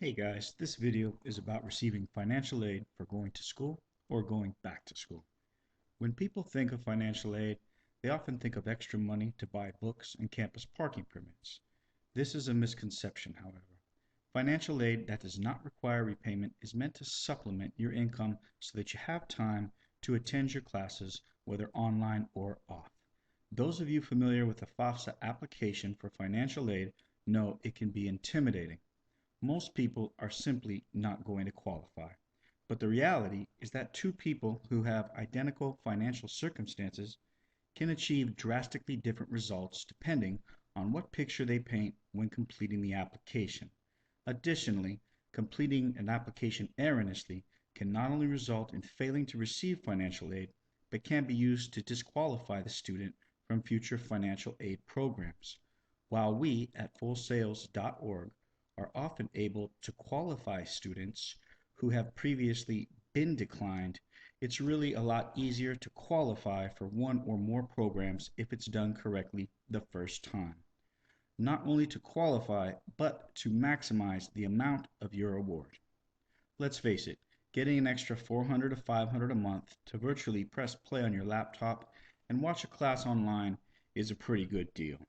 Hey guys, this video is about receiving financial aid for going to school or going back to school. When people think of financial aid, they often think of extra money to buy books and campus parking permits. This is a misconception, however. Financial aid that does not require repayment is meant to supplement your income so that you have time to attend your classes, whether online or off. Those of you familiar with the FAFSA application for financial aid know it can be intimidating. Most people are simply not going to qualify. But the reality is that two people who have identical financial circumstances can achieve drastically different results depending on what picture they paint when completing the application. Additionally, completing an application erroneously can not only result in failing to receive financial aid, but can be used to disqualify the student from future financial aid programs. While we at fullsales.org are often able to qualify students who have previously been declined, it's really a lot easier to qualify for one or more programs if it's done correctly the first time. Not only to qualify, but to maximize the amount of your award. Let's face it, getting an extra 400 to 500 a month to virtually press play on your laptop and watch a class online is a pretty good deal.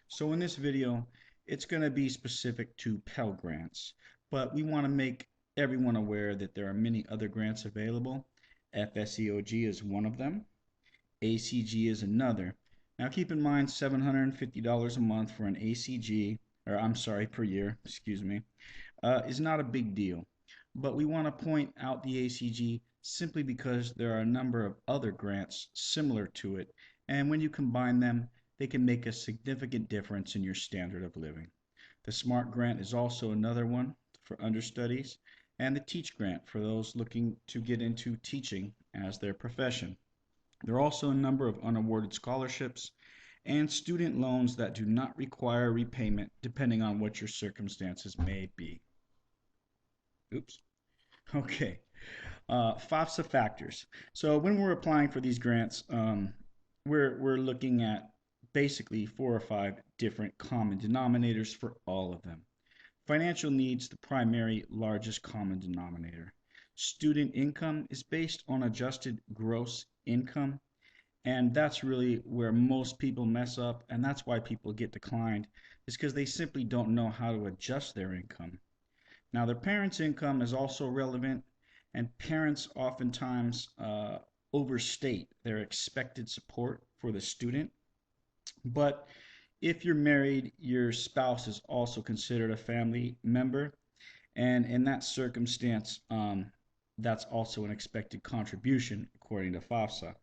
So in this video, it's going to be specific to Pell Grants, but we want to make everyone aware that there are many other grants available. FSEOG is one of them. ACG is another. Now keep in mind $750 a month for an ACG, or I'm sorry, per year, excuse me, is not a big deal. But we want to point out the ACG simply because there are a number of other grants similar to it, and when you combine them, they can make a significant difference in your standard of living. The SMART grant is also another one for understudies, and the TEACH grant for those looking to get into teaching as their profession. There are also a number of unawarded scholarships and student loans that do not require repayment depending on what your circumstances may be. Oops. Okay. FAFSA factors. So when we're applying for these grants, we're looking at basically 4 or 5 different common denominators for all of them. Financial needs, the primary largest common denominator. Student income is based on adjusted gross income, and that's really where most people mess up, and that's why people get declined, is because they simply don't know how to adjust their income. Now, their parents' income is also relevant, and parents oftentimes overstate their expected support for the student. But if you're married, your spouse is also considered a family member, and in that circumstance, that's also an expected contribution according to FAFSA.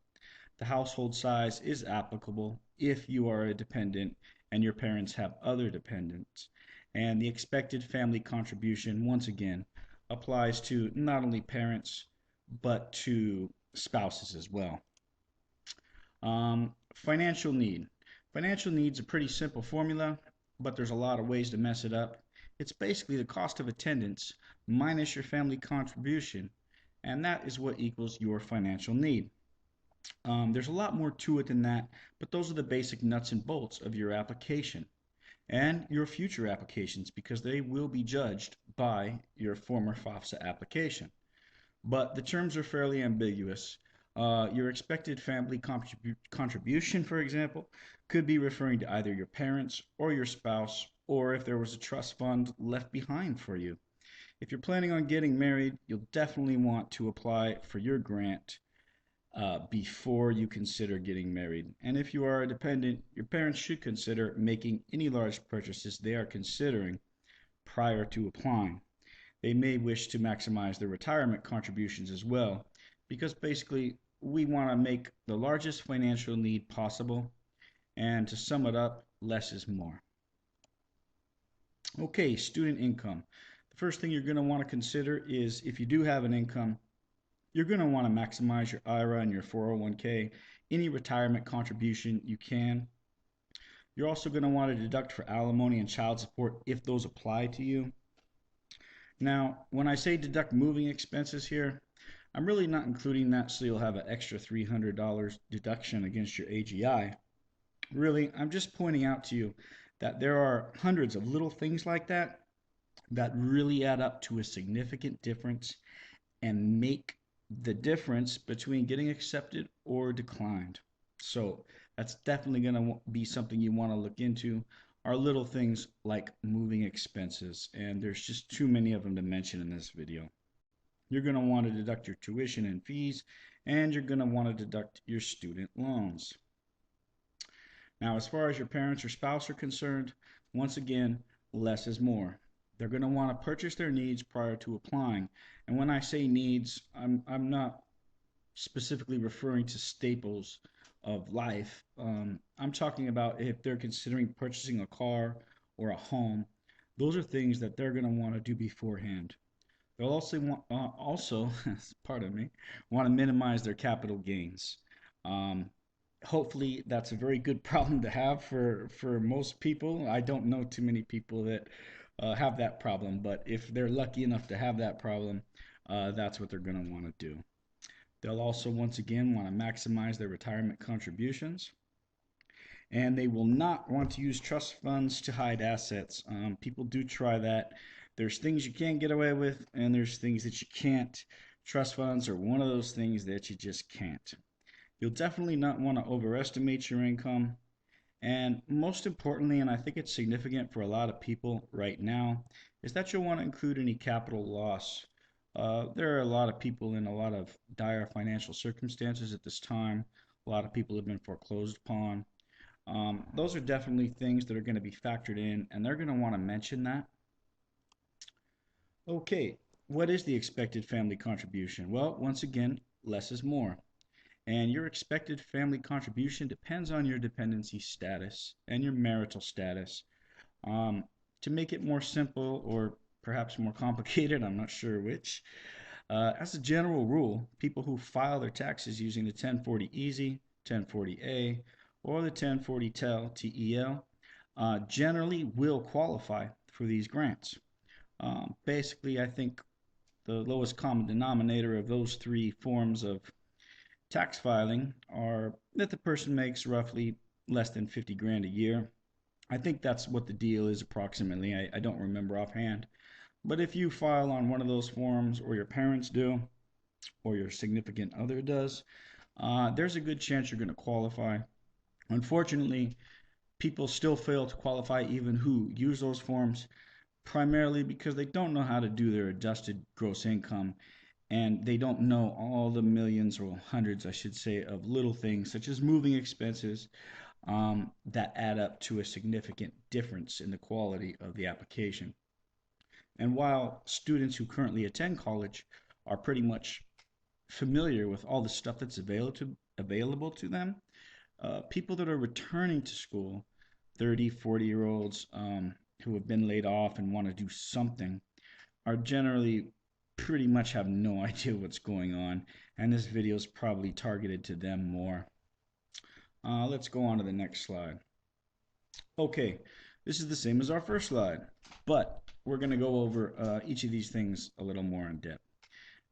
The household size is applicable if you are a dependent and your parents have other dependents. And the expected family contribution, once again, applies to not only parents, but to spouses as well. Financial need. Financial need's a pretty simple formula, but there's a lot of ways to mess it up. It's basically the cost of attendance minus your family contribution, and that is what equals your financial need. There's a lot more to it than that, but those are the basic nuts and bolts of your application and your future applications because they will be judged by your former FAFSA application. But the terms are fairly ambiguous. Your expected family contribution, for example, could be referring to either your parents or your spouse, or if there was a trust fund left behind for you. If you're planning on getting married, you'll definitely want to apply for your grant before you consider getting married. And if you are a dependent, your parents should consider making any large purchases they are considering prior to applying. They may wish to maximize their retirement contributions as well, because basically we want to make the largest financial need possible, and to sum it up, less is more. Okay, student income. The first thing you're going to want to consider is if you do have an income, you're going to want to maximize your IRA and your 401k, any retirement contribution you can. You're also going to want to deduct for alimony and child support if those apply to you. Now, when I say deduct moving expenses here, I'm really not including that so you'll have an extra $300 deduction against your AGI. Really, I'm just pointing out to you that there are hundreds of little things like that that really add up to a significant difference and make the difference between getting accepted or declined. So that's definitely going to be something you want to look into. Are little things like moving expenses, and there's just too many of them to mention in this video. You're going to want to deduct your tuition and fees, and you're going to want to deduct your student loans. Now, as far as your parents or spouse are concerned, once again, less is more. They're going to want to purchase their needs prior to applying. And when I say needs, I'm not specifically referring to staples of life. I'm talking about if they're considering purchasing a car or a home. Those are things that they're going to want to do beforehand. They'll also pardon me, want to minimize their capital gains. Um, Hopefully, that's a very good problem to have for most people. I don't know too many people that have that problem, but if they're lucky enough to have that problem, that's what they're going to want to do. They'll also, once again, want to maximize their retirement contributions, and they will not want to use trust funds to hide assets. People do try that. There's things you can get away with, and there's things that you can't. Trust funds are one of those things that you just can't. You'll definitely not want to overestimate your income. And most importantly, and I think it's significant for a lot of people right now, is that you'll want to include any capital loss. There are a lot of people in a lot of dire financial circumstances at this time. A lot of people have been foreclosed upon. Those are definitely things that are going to be factored in, and they're going to want to mention that. Okay, what is the expected family contribution? Well, once again, less is more. And your expected family contribution depends on your dependency status and your marital status. Um, to make it more simple or perhaps more complicated, I'm not sure which. As a general rule, people who file their taxes using the 1040 Easy, 1040A, or the 1040 TEL, generally will qualify for these grants. Basically, I think the lowest common denominator of those three forms of tax filing are that the person makes roughly less than 50 grand a year. I think that's what the deal is approximately. I don't remember offhand. But if you file on one of those forms, or your parents do, or your significant other does, there's a good chance you're going to qualify. Unfortunately, people still fail to qualify even who use those forms, primarily because they don't know how to do their adjusted gross income, and they don't know all the millions, or hundreds, I should say, of little things such as moving expenses that add up to a significant difference in the quality of the application. And while students who currently attend college are pretty much familiar with all the stuff that's available to them, people that are returning to school, 30, 40-year olds who have been laid off and want to do something, are generally pretty much have no idea what's going on, and this video is probably targeted to them more. Let's go on to the next slide. Okay, this is the same as our first slide, but we're going to go over each of these things a little more in depth.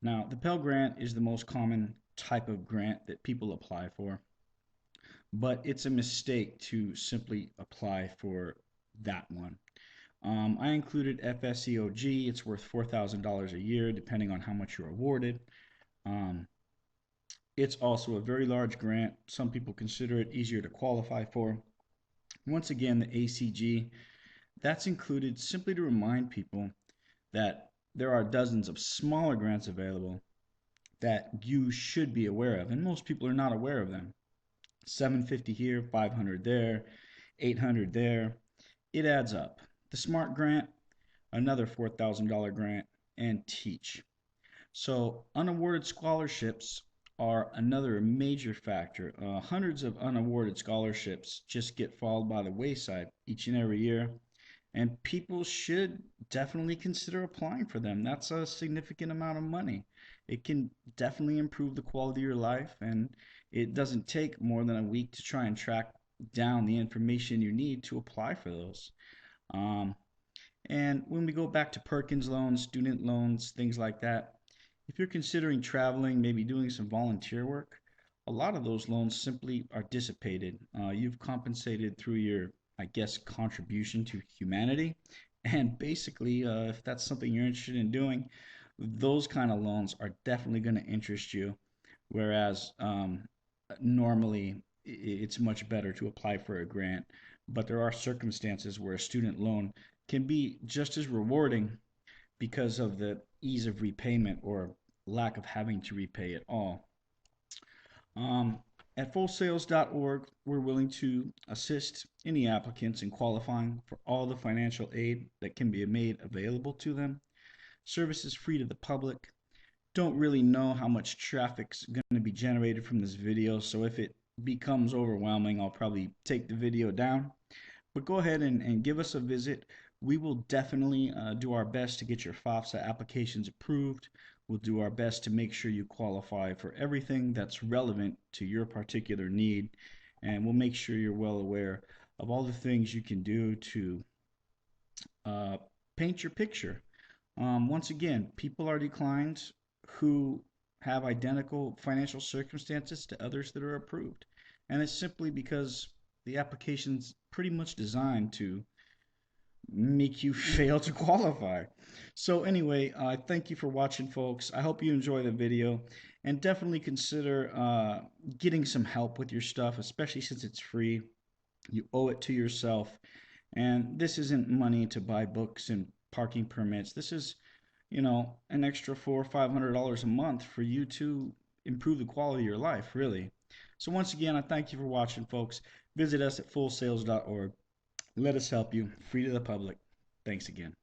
Now, the Pell Grant is the most common type of grant that people apply for, but it's a mistake to simply apply for that one. I included FSEOG. It's worth $4,000 a year, depending on how much you're awarded. Um, it's also a very large grant. Some people consider it easier to qualify for. Once again, the ACG, that's included simply to remind people that there are dozens of smaller grants available that you should be aware of, and most people are not aware of them. 750 here, 500 there, 800 there. It adds up. The SMART grant, another $4,000 grant, and TEACH. So unawarded scholarships are another major factor. Hundreds of unawarded scholarships just get fallen by the wayside each and every year, and people should definitely consider applying for them. That's a significant amount of money. It can definitely improve the quality of your life, and it doesn't take more than a week to try and track down the information you need to apply for those. Um, and when we go back to Perkins loans, student loans, things like that, if you're considering traveling, maybe doing some volunteer work, a lot of those loans simply are dissipated. You've compensated through your, I guess, contribution to humanity, And basically, if that's something you're interested in doing, those kind of loans are definitely going to interest you. Whereas normally it's much better to apply for a grant. But there are circumstances where a student loan can be just as rewarding because of the ease of repayment or lack of having to repay at all. Um, at fullsales.org, we're willing to assist any applicants in qualifying for all the financial aid that can be made available to them. Service is free to the public. Don't really know how much traffic's going to be generated from this video, so if it becomes overwhelming, I'll probably take the video down. But go ahead and give us a visit. We will definitely do our best to get your FAFSA applications approved. We'll do our best to make sure you qualify for everything that's relevant to your particular need. And we'll make sure you're well aware of all the things you can do to uh, paint your picture. Once again, people are declined who have identical financial circumstances to others that are approved. And it's simply because the application's pretty much designed to make you fail to qualify. So anyway, thank you for watching, folks. I hope you enjoy the video, and definitely consider getting some help with your stuff, especially since it's free. You owe it to yourself, and this isn't money to buy books and parking permits. This is, an extra $400 or $500 a month for you to improve the quality of your life, really. So once again, I thank you for watching, folks. Visit us at fullsales.org. Let us help you. Free to the public. Thanks again.